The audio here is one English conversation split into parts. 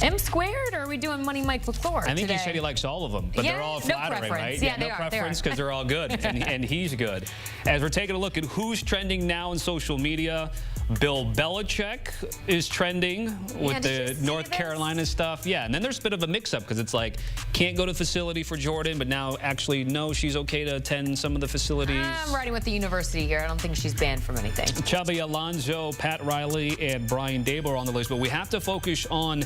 M squared, or are we doing Money Mike LaFleur I think today? he said he likes all of them, but Yeah, they're all no flattering, preference. right? Yeah, no preference because they're all good, and he's good. As we're taking a look at who's trending now in social media, Bill Belichick is trending with the North Carolina stuff. Yeah, and then there's a bit of a mix-up because it's like, can't go to facility for Jordan, but now actually, no, she's okay to attend some of the facilities. I'm riding with the university here. I don't think she's banned from anything. Chubby Alonso, Pat Riley, and Brian Dable are on the list, but we have to focus on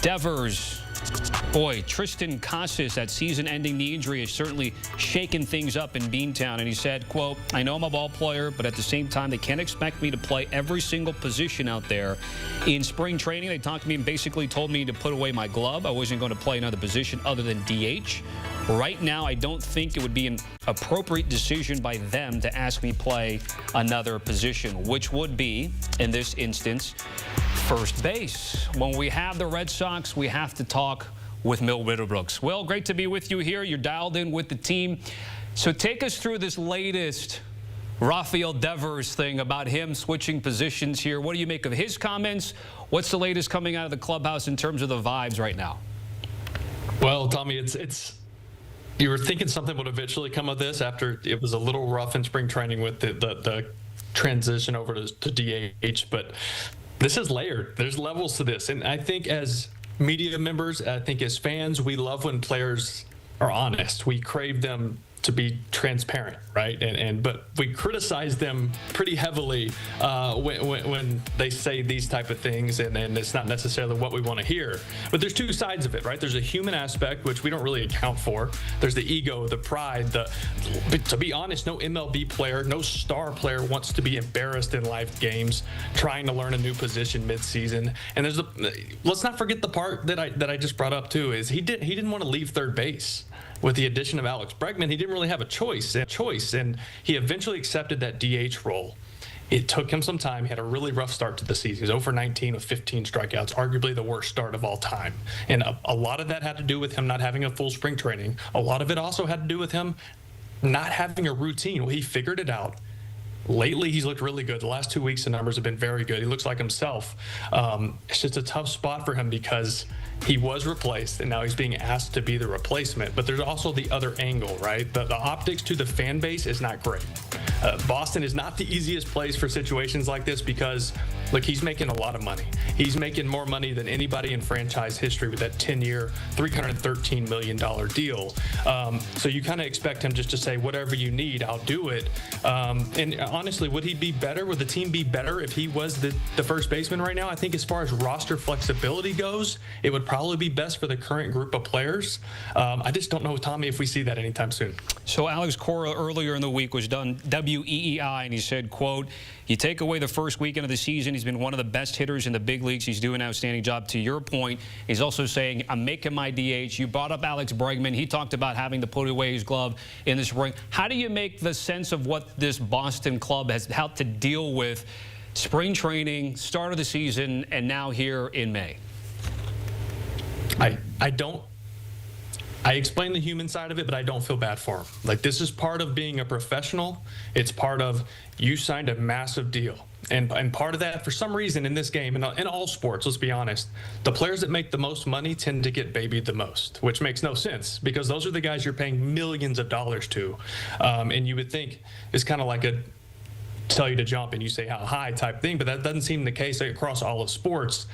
Devers. Boy, Tristan Casas, that season-ending knee injury has certainly shaken things up in Beantown. And he said, quote, I know I'm a ball player, but at the same time, they can't expect me to play every single position out there. In spring training, they talked to me and basically told me to put away my glove. I wasn't going to play another position other than DH. Right now, I don't think it would be an appropriate decision by them to ask me play another position, which would be, in this instance, first base. When we have the Red Sox, we have to talk with Middlebrooks. Well, great to be with you here. You're dialed in with the team. So take us through this latest Rafael Devers thing about him switching positions here. What do you make of his comments? What's the latest coming out of the clubhouse in terms of the vibes right now? Well, Tommy, you were thinking something would eventually come of this after it was a little rough in spring training with the transition over to DH, but this is layered. There's levels to this. And I think as media members, I think as fans, we love when players are honest. We crave them to be transparent, right? But we criticize them pretty heavily when they say these type of things, and it's not necessarily what we want to hear. But there's two sides of it, right? There's a human aspect, which we don't really account for. There's the ego, the pride. But to be honest, no MLB player, no star player wants to be embarrassed in live games, trying to learn a new position mid-season. And let's not forget the part that I just brought up too, is he didn't want to leave third base. With the addition of Alex Bregman, he didn't really have a choice, and he eventually accepted that DH role. It took him some time. He had a really rough start to the season. He was 0 for 19 with 15 strikeouts, arguably the worst start of all time. And a lot of that had to do with him not having a full spring training. A lot of it also had to do with him not having a routine. Well, he figured it out. Lately, he's looked really good. The last 2 weeks, the numbers have been very good. He looks like himself. It's just a tough spot for him because he was replaced, and now he's being asked to be the replacement. But there's also the other angle, right? The optics to the fan base is not great. Boston is not the easiest place for situations like this because, look, he's making a lot of money. He's making more money than anybody in franchise history with that 10-year, $313 million deal. So you kind of expect him just to say, whatever you need, I'll do it. And honestly, would he be better? Would the team be better if he was the first baseman right now? I think as far as roster flexibility goes, it would probably be best for the current group of players. I just don't know, Tommy, if we see that anytime soon. So Alex Cora earlier in the week was done WEEI, and he said, quote, you take away the first weekend of the season, he's been one of the best hitters in the big leagues. He's doing an outstanding job. To your point, he's also saying, I'm making my DH. You brought up Alex Bregman. He talked about having to put away his glove in the spring. How do you make the sense of what this Boston club has helped to deal with spring training, start of the season, and now here in May? I explain the human side of it, but I don't feel bad for him. Like, this is part of being a professional. It's part of you signed a massive deal. And part of that, for some reason in this game, and in all sports, let's be honest, the players that make the most money tend to get babied the most, which makes no sense because those are the guys you're paying millions of dollars to. And you would think it's kind of like a tell you to jump and you say how high type thing, but that doesn't seem the case across all of sports.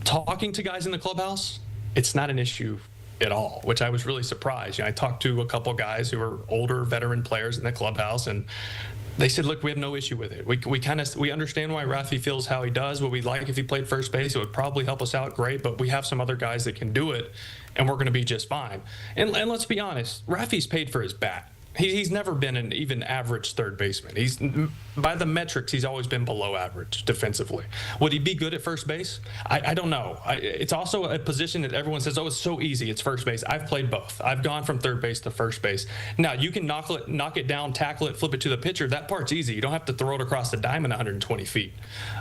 Talking to guys in the clubhouse, it's not an issue at all, which I was really surprised. I talked to a couple guys who are older veteran players in the clubhouse, and they said, look, we have no issue with it. We understand why Rafi feels how he does. What we'd like if he played first base, it would probably help us out great, but we have some other guys that can do it, and we're going to be just fine. And let's be honest, Rafi's paid for his bat. He's never been an even average third baseman. By the metrics, he's always been below average defensively. Would he be good at first base? I don't know. It's also a position that everyone says, oh, it's so easy. It's first base. I've played both. I've gone from third base to first base. Now, you can knock it down, tackle it, flip it to the pitcher. That part's easy. You don't have to throw it across the diamond 120 feet.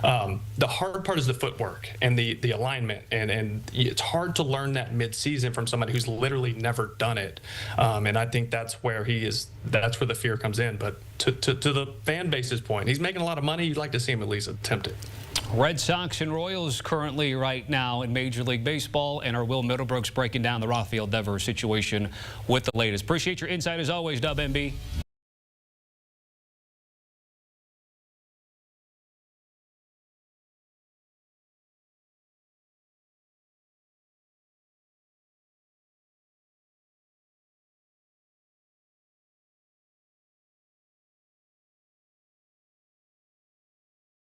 The hard part is the footwork and the alignment. And it's hard to learn that mid-season from somebody who's literally never done it. And I think that's where he is that's where the fear comes in. But to the fan base's point, he's making a lot of money. You'd like to see him at least attempt it. Red Sox and Royals currently right now in Major League Baseball, and our Will Middlebrooks breaking down the Rafael Devers situation with the latest. Appreciate your insight as always, WMB.